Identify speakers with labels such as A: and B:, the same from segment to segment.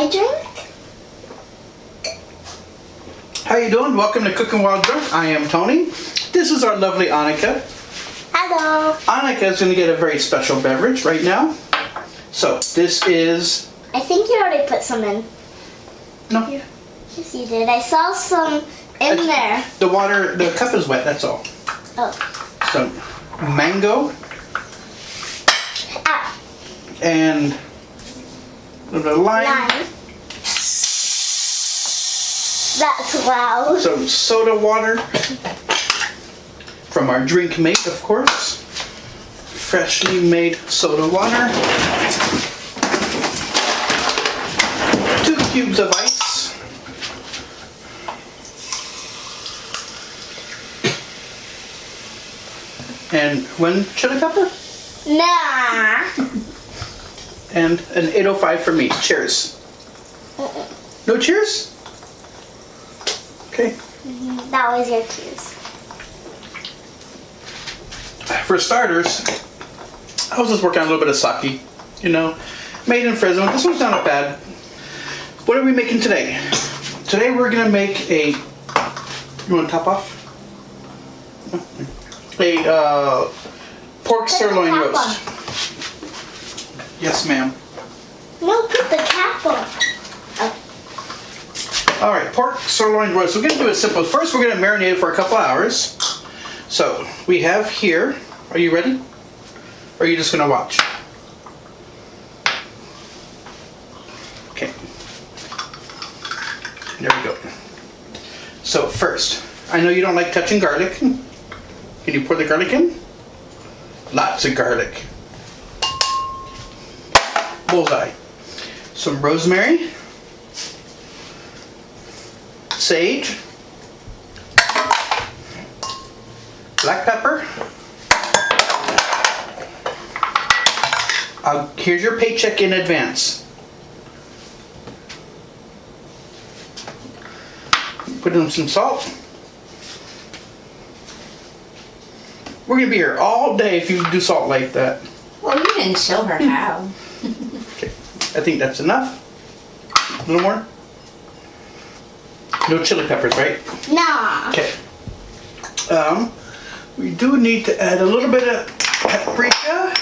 A: my drink.
B: How you doing? Welcome to Cooking While Drunk. I am Tony. This is our lovely Annika.
A: Hello.
B: Annika is going to get a very special beverage right now. So this is...
A: I think you already put some in.
B: No.
A: Yes, you did. I saw some in there.
B: The water, the cup is wet, that's all.
A: Oh.
B: So mango.
A: Ah.
B: And a little bit of lime.
A: That's loud.
B: Some soda water. From our drink mate, of course. Freshly made soda water. 2 cubes of ice. And 1 chili pepper.
A: Nah.
B: And an 805 for me. Cheers. No cheers? Okay.
A: That was your cues.
B: For starters, I was just working on a little bit of sake, you know, made in Fresno. This one's not bad. What are we making today? Today we're gonna make a. You want to top off? A pork sirloin roast. Yes, ma'am.
A: No, put the cap on. Oh.
B: All right, pork sirloin roast. We're gonna do it simple. First, we're gonna marinate it for a couple hours. So we have here. Are you ready? Or are you just gonna watch? Okay. There we go. So first, I know you don't like touching garlic. Can you pour the garlic in? Lots of garlic. Bullseye. Some rosemary. Sage. Black pepper. Here's your paycheck in advance. Put in some salt. We're gonna be here all day if you do salt like that.
C: Well, you didn't show her how.
B: Okay, I think that's enough. A little more. No chili peppers, right?
A: Nah.
B: Okay. We do need to add a little bit of paprika.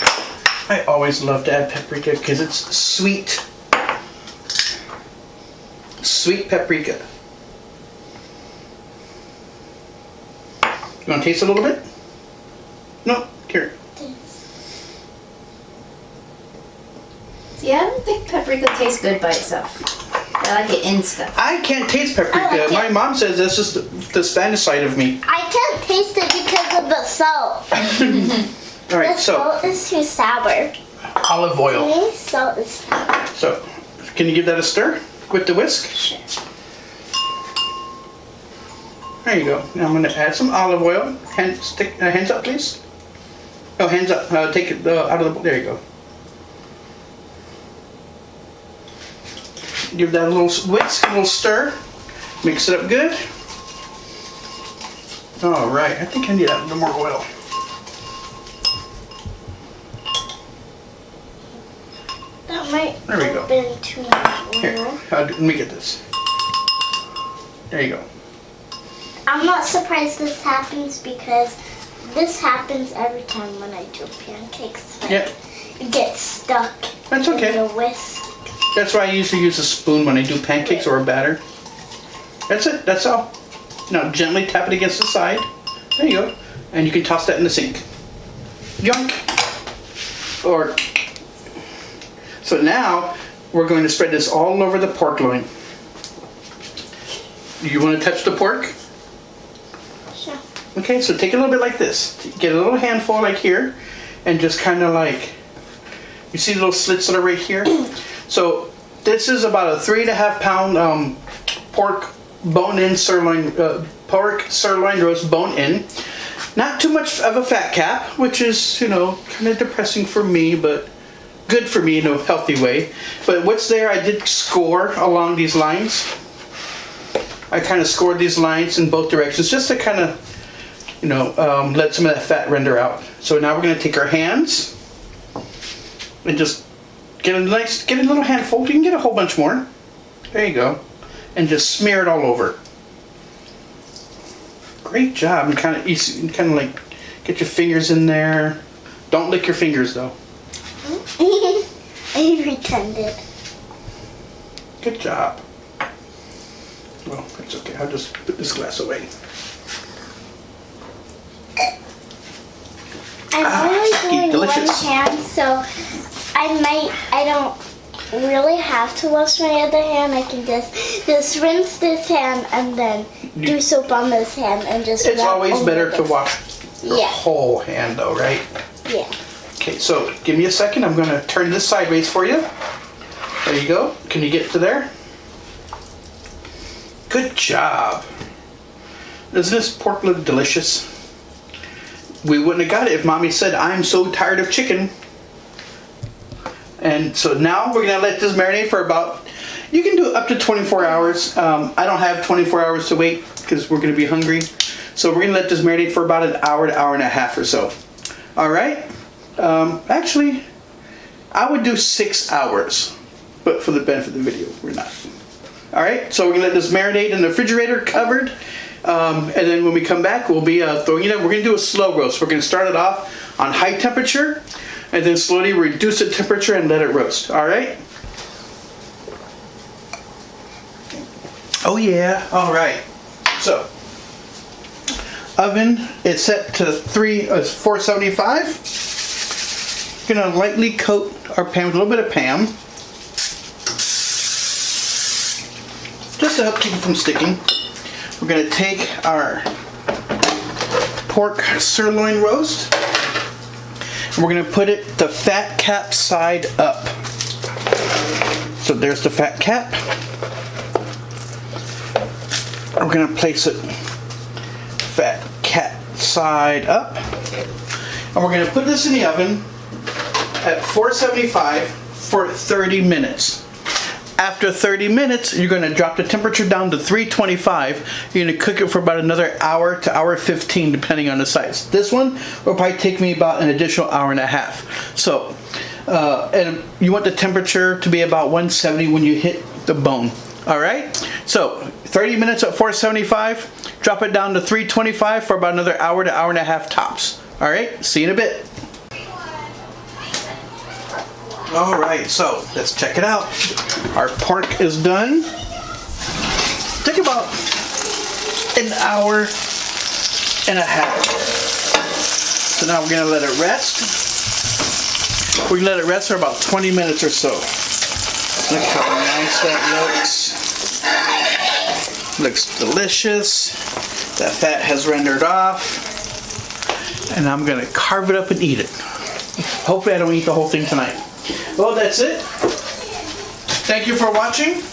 B: I always love to add paprika because it's sweet. Sweet paprika. You want to taste a little bit? No, here.
C: See, I don't think paprika tastes good by itself. I like it in stuff.
B: I can't taste paprika.
A: I like
B: My
A: it.
B: mom says that's just the Spanish side of me.
A: I can't taste it because of the salt.
B: All right,
A: The
B: so
A: salt is too sour.
B: olive
A: To
B: oil.
A: me, salt is sour.
B: So, can you give that a stir with the whisk?
A: Sure.
B: There you go. Now I'm going to add some olive oil. Hands up, please. Oh, hands up. Take it out of the bowl. There you go. Give that a little whisk, a little stir. Mix it up good. All right. I think I need a little more oil.
A: That might
B: There we go.
A: have been too much
B: Here,
A: oil.
B: let me get this. There you go.
A: I'm not surprised this happens because this happens every time when I do pancakes. Like,
B: Yeah.
A: it gets stuck
B: That's
A: in
B: okay.
A: the whisk.
B: That's why I usually use a spoon when I do pancakes or a batter. That's it. That's all. Now gently tap it against the side. There you go. And you can toss that in the sink. Junk. Or. So now we're going to spread this all over the pork loin. You want to touch the pork?
A: Sure.
B: Okay, so take a little bit like this. Get a little handful like here, and just kind of like, you see the little slits that are right here? So this is about a 3.5 pound pork bone-in sirloin, pork sirloin roast bone-in. Not too much of a fat cap, which is, you know, kind of depressing for me, but good for me in a healthy way. But what's there, I did score along these lines. I kind of scored these lines in both directions just to kind of, you know, let some of that fat render out. So now we're going to take our hands and just get a little handful. You can get a whole bunch more. There you go. And just smear it all over. Great job. And kind of like get your fingers in there. Don't lick your fingers though.
A: I pretended.
B: Good job. Well, it's okay. I'll just put this glass away.
A: I'm only doing
B: delicious.
A: one hand, so I don't really have to wash my other hand. I can just rinse this hand and then do soap on this hand and just
B: It's
A: rub
B: always
A: over
B: better to
A: this.
B: wash your
A: Yeah.
B: whole hand though, right?
A: Yeah.
B: Okay, so give me a second. I'm gonna turn this sideways for you. There you go. Can you get to there? Good job. Doesn't this pork look delicious? We wouldn't have got it if Mommy said, I'm so tired of chicken. And so now we're gonna let this marinate for about, you can do up to 24 hours. I don't have 24 hours to wait because we're gonna be hungry. So we're gonna let this marinate for about an hour to hour and a half or so. All right. Actually, I would do 6 hours, but for the benefit of the video, we're not. All right, so we're gonna let this marinate in the refrigerator, covered, and then when we come back, we'll be throwing it in. We're gonna do a slow roast. We're gonna start it off on high temperature, and then slowly reduce the temperature and let it roast. All right. Oh yeah. All right. So, oven is set to 475. Gonna lightly coat our pan with a little bit of Pam, just to help keep it from sticking. We're gonna take our pork sirloin roast and we're gonna put it the fat cap side up. So there's the fat cap. We're gonna place it fat cap side up, and we're gonna put this in the oven at 475 for 30 minutes. After 30 minutes, you're gonna drop the temperature down to 325. You're gonna cook it for about another hour to hour 15, depending on the size. This one will probably take me about an additional hour and a half. So, and you want the temperature to be about 170 when you hit the bone. All right? So, 30 minutes at 475, drop it down to 325 for about another hour to hour and a half tops. All right? See you in a bit. All right, so let's check it out. Our pork is done. Took about an hour and a half. So now we're gonna let it rest. We're gonna let it rest for about 20 minutes or so. Look how nice that looks. Looks delicious. That fat has rendered off. And I'm gonna carve it up and eat it. Hopefully I don't eat the whole thing tonight. Well, that's it. Thank you for watching.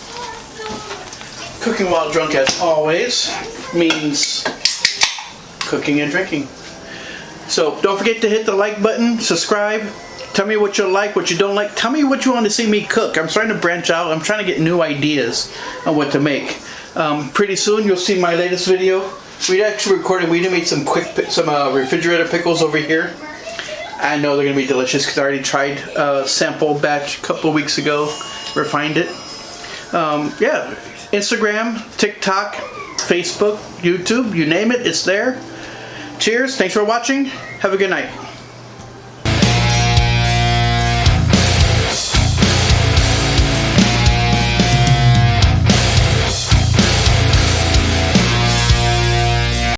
B: Cooking while drunk, as always, means cooking and drinking. So don't forget to hit the like button, subscribe. Tell me what you like, what you don't like. Tell me what you want to see me cook. I'm starting to branch out. I'm trying to get new ideas on what to make. Pretty soon you'll see my latest video. We actually recorded, we made some refrigerator pickles over here. I know they're gonna be delicious because I already tried a sample batch a couple of weeks ago, refined it. Yeah, Instagram, TikTok, Facebook, YouTube, you name it, it's there. Cheers, thanks for watching. Have a good night.